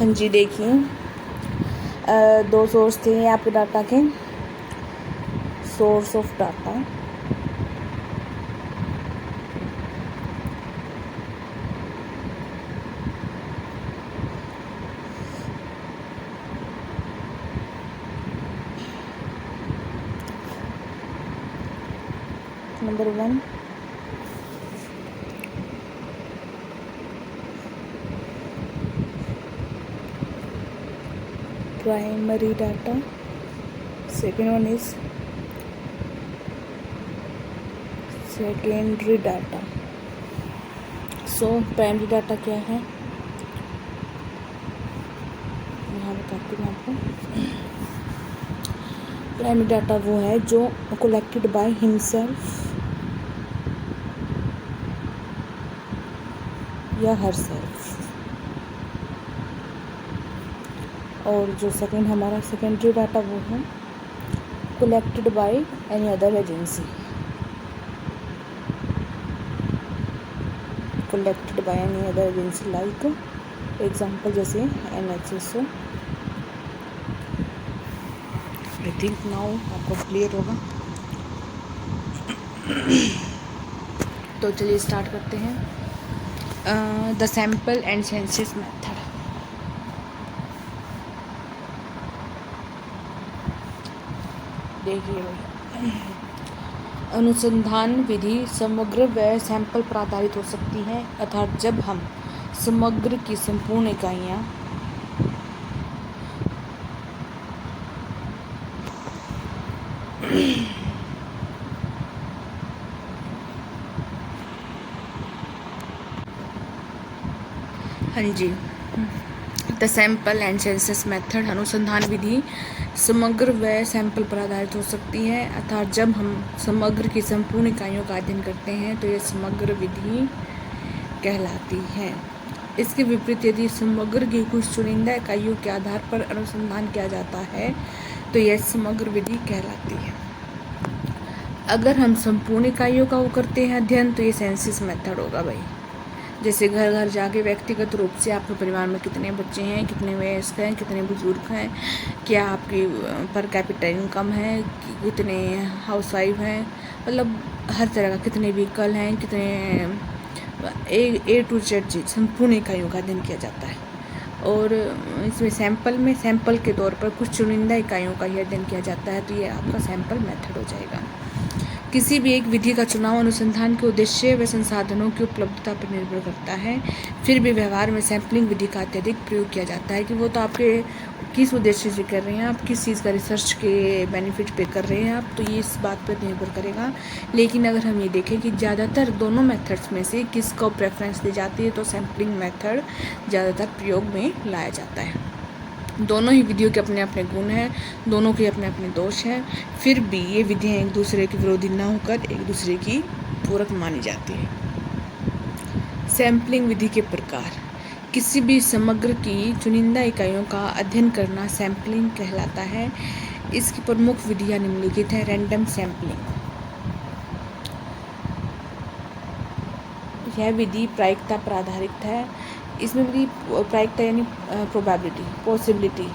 हाँ जी, देखिए दो सोर्स थे आपके डाटा के। Source of data, number 1 primary data, second one is secondary data. So primary data क्या है, यहाँ बताती हूँ आपको। प्राइमरी डाटा वो है जो कलेक्टेड बाय हिमसेल्फ या हरसेल्फ, और जो सेकेंड हमारा सेकेंडरी डाटा वो है collected by any other agency, collected by any other agency like example जैसे NHSO। आई थिंक नाउ आपको क्लियर होगा। तो चलिए स्टार्ट करते हैं। The sample and census method. देखिए भाई, अनुसंधान विधि समग्र व सैंपल पर आधारित हो सकती है, अर्थात जब हम समग्र की संपूर्ण इकाइयाँ हाँ जी, the sample and census method अनुसंधान विधि समग्र व सैंपल पर आधारित हो सकती है, अर्थात जब हम समग्र की संपूर्ण इकाइयों का अध्ययन करते हैं तो यह समग्र विधि कहलाती है। इसके विपरीत यदि समग्र की कुछ चुनिंदा इकाइयों के आधार पर अनुसंधान किया जाता है तो यह समग्र विधि कहलाती है। अगर हम संपूर्ण इकाइयों का वो करते हैं अध्ययन तो ये सेंसस मेथड होगा भाई। जैसे घर घर जाके व्यक्तिगत रूप से आपके परिवार में कितने बच्चे हैं, कितने वयस्क हैं, कितने बुजुर्ग हैं, क्या आपकी पर कैपिटा इनकम है, कितने हाउसवाइफ हैं, मतलब हर तरह का, कितने व्हीकल हैं, कितने A to Z चीज संपूर्ण इकाइयों का अध्ययन किया जाता है। और इसमें सैंपल के तौर पर कुछ चुनिंदा इकाइयों का ही अध्ययन किया जाता है, तो ये आपका सैंपल मेथड हो जाएगा। किसी भी एक विधि का चुनाव अनुसंधान के उद्देश्य व संसाधनों की उपलब्धता पर निर्भर करता है। फिर भी व्यवहार में सैम्पलिंग विधि का अत्यधिक प्रयोग किया जाता है कि वो तो आपके किस उद्देश्य से कर रहे हैं, आप किस चीज़ का रिसर्च के बेनिफिट पे कर रहे हैं आप, तो ये इस बात पर निर्भर करेगा। लेकिन अगर हम ये देखें कि ज़्यादातर दोनों मेथड्स में से किसको प्रेफरेंस दी जाती है तो सैम्पलिंग मेथड ज़्यादातर प्रयोग में लाया जाता है। दोनों ही विधियों के अपने अपने गुण हैं, दोनों के अपने अपने दोष हैं, फिर भी ये विधियाँ एक दूसरे के विरोधी न होकर एक दूसरे की पूरक मानी जाती है। सैम्पलिंग विधि के प्रकार। किसी भी समग्र की चुनिंदा इकाइयों का अध्ययन करना सैम्पलिंग कहलाता है। इसकी प्रमुख विधियाँ निम्नलिखित है। रैंडम सैम्पलिंग, यह विधि प्रायिकता पर आधारित है। इसमें भी प्रायिकता यानी प्रोबेबिलिटी, पॉसिबिलिटी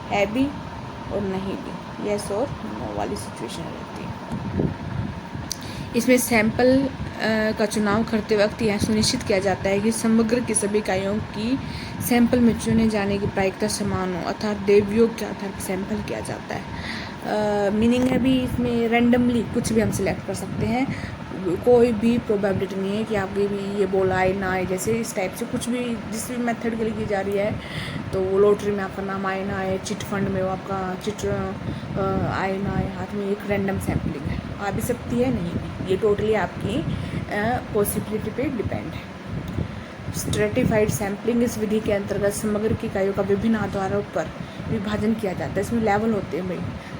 है भी और नहीं भी, यस और नो वाली सिचुएशन रहती है। इसमें सैंपल का चुनाव करते वक्त यह सुनिश्चित किया जाता है कि समग्र की सभी इकाइयों की सैंपल में चुने जाने की प्रायिकता समान हो, अर्थात देवयोग के आधार पर सैंपल किया जाता है। मीनिंग है भी इसमें रैंडमली कुछ भी हम सिलेक्ट कर सकते हैं, कोई भी प्रोबेबिलिटी नहीं है कि आपके भी ये बोला आए ना आए, जैसे इस टाइप से कुछ भी जिस भी मेथड के लिए की जा रही है, तो वो लॉटरी में आपका नाम आए ना आए, चिट फंड में वो आपका चिट आए ना आए, हाथ में एक रैंडम सैम्पलिंग है, आ भी सकती है नहीं भी, ये टोटली आपकी पॉसिबिलिटी पे डिपेंड है। स्ट्रेटिफाइड सैम्पलिंग, इस विधि के अंतर्गत समग्र की इकाइयों का विभिन्न आधारों पर विभाजन किया जाता है। इसमें लेवल होते हैं भाई,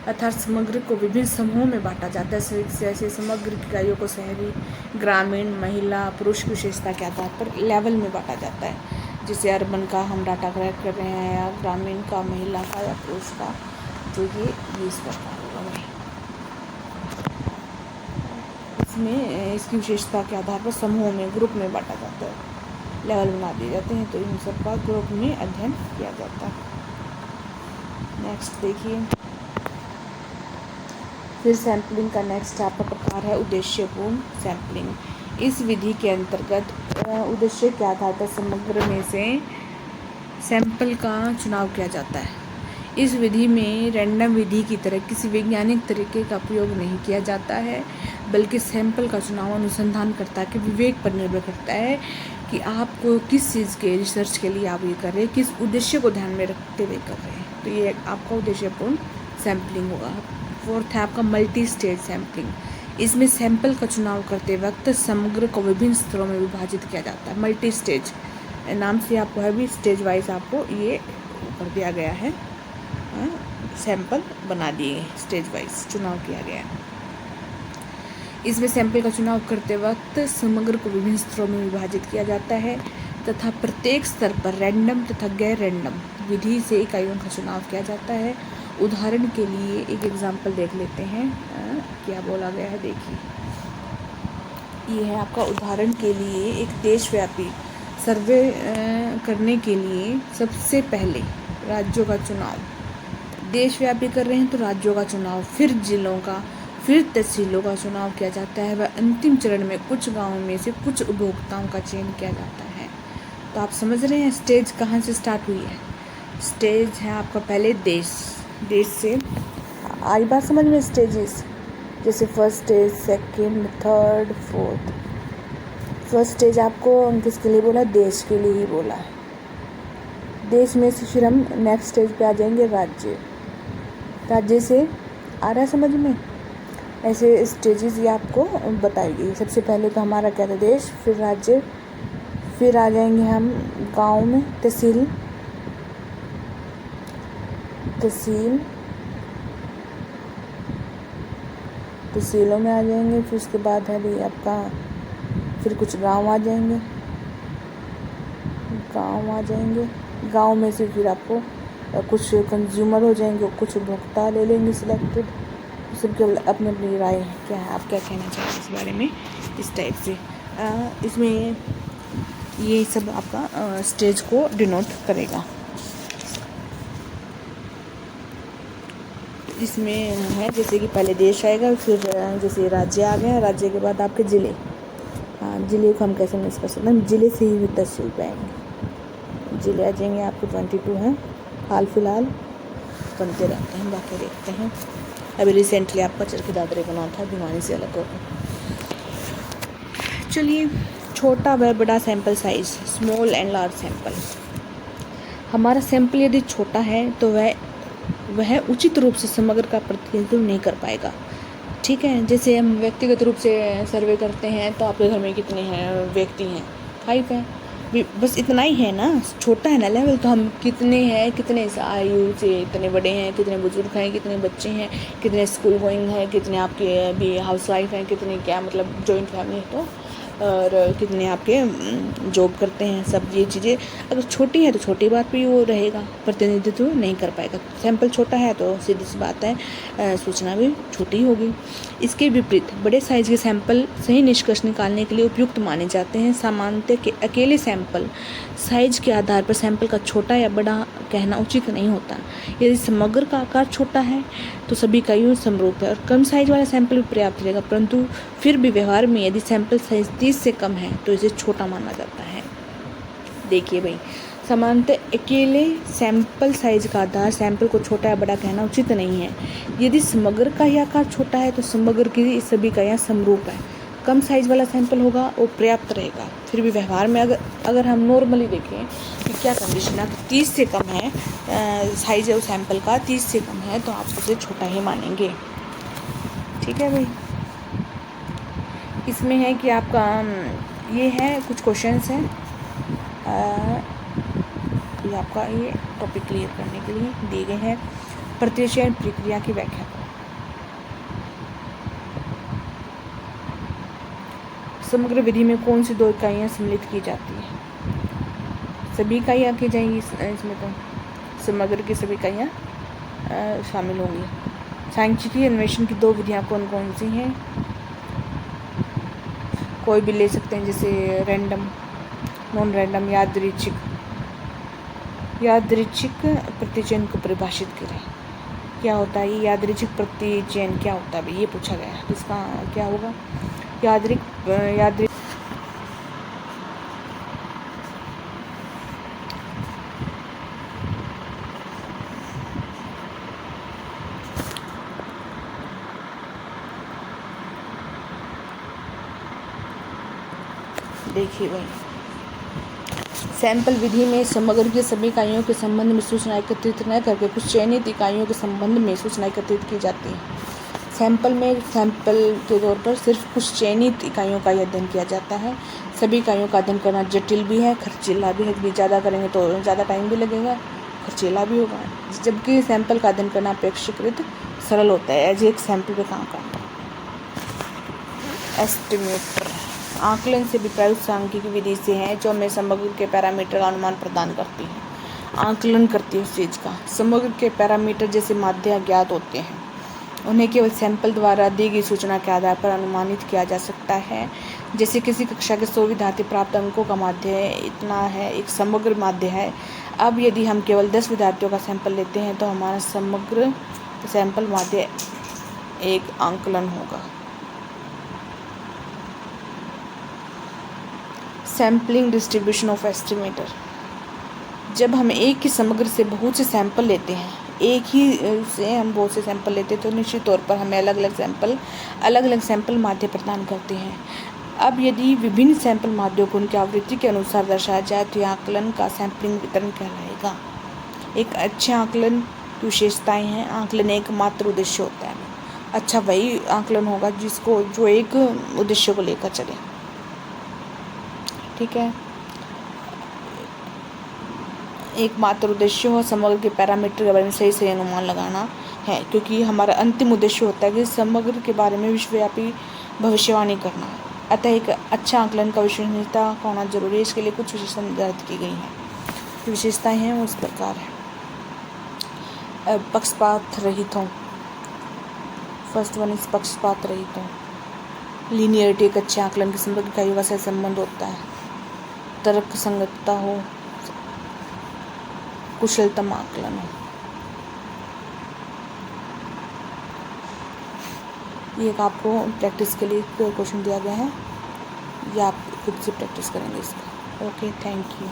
अर्थात समग्र को विभिन्न समूहों में बांटा जाता है। जैसे समग्र इकाइयों को शहरी, ग्रामीण, महिला, पुरुष की विशेषता के आधार पर लेवल में बांटा जाता है। जैसे अर्बन का हम डाटा कलेक्ट कर रहे हैं, या ग्रामीण का, महिला का या पुरुष का, तो ये इस प्रकार होगा भाई। इसमें इसकी विशेषता के आधार पर समूहों में, ग्रुप में बांटा जाता है। लेवल बना दिए जाते हैं, तो इन सब का ग्रुप में अध्ययन किया जाता है। नेक्स्ट देखिए, फिर सैम्पलिंग का नेक्स्ट आपका प्रकार है उद्देश्यपूर्ण सैम्पलिंग। इस विधि के अंतर्गत उद्देश्य के आधार पर समग्र में से सैंपल का चुनाव किया जाता है। इस विधि में रैंडम विधि की तरह किसी वैज्ञानिक तरीके का प्रयोग नहीं किया जाता है, बल्कि सैंपल का चुनाव अनुसंधानकर्ता के विवेक पर निर्भर करता है कि आपको किस चीज़ के रिसर्च के लिए आप ये कर रहे हैं, किस उद्देश्य को ध्यान में रखते हुए कर रहे हैं। तो ये आपका उद्देश्यपूर्ण सैम्पलिंग होगा। फोर्थ है आपका मल्टी स्टेज सैम्पलिंग। इसमें सैंपल का चुनाव करते वक्त समग्र को विभिन्न स्तरों में विभाजित किया जाता है। मल्टी स्टेज नाम से आपको है भी स्टेज वाइज आपको ये कर दिया गया है, सैंपल बना दिए, स्टेज वाइज चुनाव किया गया है। इसमें सैंपल का चुनाव करते वक्त समग्र को विभिन्न स्तरों में विभाजित किया जाता है तथा प्रत्येक स्तर पर रैंडम तथा गैर रैंडम विधि से इकाइयों का चुनाव किया जाता है। उदाहरण के लिए एक एग्जाम्पल देख लेते हैं, क्या बोला गया है देखिए। ये है आपका उदाहरण के लिए एक देशव्यापी सर्वे करने के लिए सबसे पहले राज्यों का चुनाव, देशव्यापी कर रहे हैं तो राज्यों का चुनाव, फिर जिलों का, फिर तहसीलों का चुनाव किया जाता है। वह अंतिम चरण में कुछ गांवों में से कुछ उपभोक्ताओं का चयन किया जाता है। तो आप समझ रहे हैं स्टेज कहाँ से स्टार्ट हुई है। स्टेज है आपका पहले देश से आई बात समझ में। स्टेजेस जैसे first stage, second, third, fourth. First stage आपको किसके लिए बोला, देश के लिए ही बोला है। देश में से फिर हम नेक्स्ट स्टेज पे आ जाएंगे राज्य से। आ रहा है समझ में। ऐसे स्टेजेस ये आपको बताएगी। सबसे पहले तो हमारा क्या था, देश, फिर राज्य, फिर आ जाएंगे हम गांव में, तहसीलों में आ जाएंगे। फिर उसके बाद है भाई आपका, फिर कुछ गांव आ जाएंगे। गांव में से फिर आपको कुछ कंज्यूमर हो जाएंगे, कुछ उपभोक्ता ले लेंगे सिलेक्टेड। सबके अपनी अपनी राय है, क्या है, आप क्या कहना चाहते हैं इस बारे में। इस टाइप से इसमें ये सब आपका स्टेज को डिनोट करेगा। इसमें है जैसे कि पहले देश आएगा, फिर जैसे राज्य आ गया, राज्य के बाद आपके ज़िले। ज़िले को हम कैसे मिस कर सकते हैं, ज़िले से ही तहसील पे आएंगे। ज़िले आ जाएंगे आपके 22 हैं, हाल फिलहाल बनते रहते हैं, बाकी देखते हैं। अभी रिसेंटली आपका चरखी दादरे बना था, भिवानी से अलग होकर। चलिए, छोटा व बड़ा sample size, small and large sample. हमारा सैंपल यदि छोटा है तो वह उचित रूप से समग्र का प्रतिनिधित्व नहीं कर पाएगा। ठीक है, जैसे हम व्यक्तिगत रूप से सर्वे करते हैं तो आपके घर में कितने हैं व्यक्ति हैं, 5 हैं, बस इतना ही है ना, छोटा है ना लेवल। तो हम कितने हैं, कितने आयु से इतने बड़े हैं, कितने बुजुर्ग हैं, कितने बच्चे हैं, कितने स्कूल गोइंग हैं, कितने आपके अभी हाउस वाइफ हैं, कितने क्या मतलब जॉइंट फैमिली है तो, और कितने आपके जॉब करते हैं। सब ये चीज़ें अगर छोटी है तो छोटी बात पे वो रहेगा, प्रतिनिधित्व नहीं कर पाएगा। सैंपल छोटा है तो सीधी सी बात है, सूचना भी छोटी होगी। इसके विपरीत बड़े साइज के सैंपल सही निष्कर्ष निकालने के लिए उपयुक्त माने जाते हैं। सामान्यतः के अकेले सैंपल साइज के आधार पर सैंपल का छोटा या बड़ा कहना उचित नहीं होता। यदि समग्र का आकार छोटा है तो सभी इकाइयों समरूप है और कम साइज वाला सैंपल भी पर्याप्त रहेगा, परंतु फिर भी व्यवहार में यदि सैंपल साइज 30 से कम है तो इसे छोटा माना जाता है। देखिए भाई, सामान्यतः अकेले सैंपल साइज का आधार सैंपल को छोटा या बड़ा कहना उचित नहीं है। यदि समग्र का ही आकार छोटा है तो समग्र की सभी इकाइयाँ समरूप है। कम साइज वाला सैंपल होगा वो पर्याप्त रहेगा। फिर भी व्यवहार में अगर हम नॉर्मली देखें कि क्या कंडीशन है, 30 से कम है साइज है उस सैंपल का, 30 से कम है तो आप उसे छोटा ही मानेंगे। ठीक है भाई, इसमें है कि आपका ये है कुछ क्वेश्चंस हैं, ये आपका ये टॉपिक क्लियर करने के लिए दिए गए हैं। प्रतिचयन प्रक्रिया की व्याख्या करें। समग्र विधि में कौन सी 2 इकाइयाँ सम्मिलित की जाती हैं। सभी इकाइयाँ की जाएंगी इसमें, तो समग्र की सभी इकाइयाँ शामिल होंगी। सांख्यिकीय अन्वेषण की 2 विधियाँ कौन कौन सी हैं, कोई भी ले सकते हैं, जैसे रैंडम नॉन रैंडम यादृच्छिक प्रतिचयन को परिभाषित करें। क्या होता है ये यादृच्छिक प्रतिचयन, क्या होता है ये पूछा गया है, तो इसका क्या होगा? यादृ देखिए भाई, सैंपल विधि में समग्र के सभी इकाइयों के संबंध में सूचना एकत्रित न करके कुछ चयनित इकाइयों के संबंध में सूचना एकत्रित की जाती है। सैंपल के तौर पर सिर्फ कुछ चयनित इकाइयों का अध्ययन किया जाता है। सभी इकाइयों का अध्ययन करना जटिल भी है, खर्चीला भी है, यदि ज़्यादा करेंगे तो ज़्यादा टाइम भी लगेगा, खर्चीला भी होगा, जबकि सैंपल का अध्ययन करना अपेक्षाकृत सरल होता है। एज एक सैंपल पे काम करना। एस्टिमेटर आकलन से विपरीत सांख्यिकी विधि से है जो हमें समग्र के पैरामीटर का अनुमान प्रदान करती है, आकलन करती है उस चीज़ का। समग्र के पैरामीटर जैसे माध्य अज्ञात होते हैं, उन्हें केवल सैंपल द्वारा दी गई सूचना के आधार पर अनुमानित किया जा सकता है। जैसे किसी कक्षा के 100 विद्यार्थी प्राप्त अंकों का माध्य इतना है, एक समग्र माध्य है। अब यदि हम केवल 10 विद्यार्थियों का सैंपल लेते हैं तो हमारा समग्र सैंपल माध्य एक आकलन होगा। सैम्पलिंग डिस्ट्रीब्यूशन ऑफ एस्टिमेटर, जब हम एक ही समग्र से बहुत से सैंपल लेते हैं, एक ही से हम बहुत से सैंपल लेते हैं तो निश्चित तौर पर हमें अलग अलग सैंपल माध्य प्रदान करते हैं। अब यदि विभिन्न सैंपल माध्यों को उनकी आवृत्ति के अनुसार दर्शाया जाए तो यह आकलन का सैंपलिंग वितरण कहलाएगा। एक अच्छे आकलन की विशेषताएँ हैं। आकलन एक मात्र उद्देश्य होता है। अच्छा वही आकलन होगा जो एक उद्देश्य को लेकर चले। ठीक है, एक मात्र उद्देश्य हो, समग्र के पैरामीटर के बारे में सही अनुमान लगाना है, क्योंकि हमारा अंतिम उद्देश्य होता है कि समग्र के बारे में विश्वव्यापी भविष्यवाणी करना। अतः एक अच्छा आकलन का विश्वसनीयता होना जरूरी है। इसके लिए कुछ विशेषताएं निर्धारित की गई हैं। विशेषताएं हैं वो इस प्रकार है। पक्षपात रहित हो, फर्स्ट वन इज पक्षपात रहित हो। लीनियरिटी एक अच्छे आकलन के समग्र इकाइयों का सही संबंध होता है। तर्क संगतता हो, कुशलतम आकलन हो। ये एक आपको प्रैक्टिस के लिए क्वेश्चन दिया गया है, ये आप खुद से प्रैक्टिस करेंगे इसका। Okay, thank you.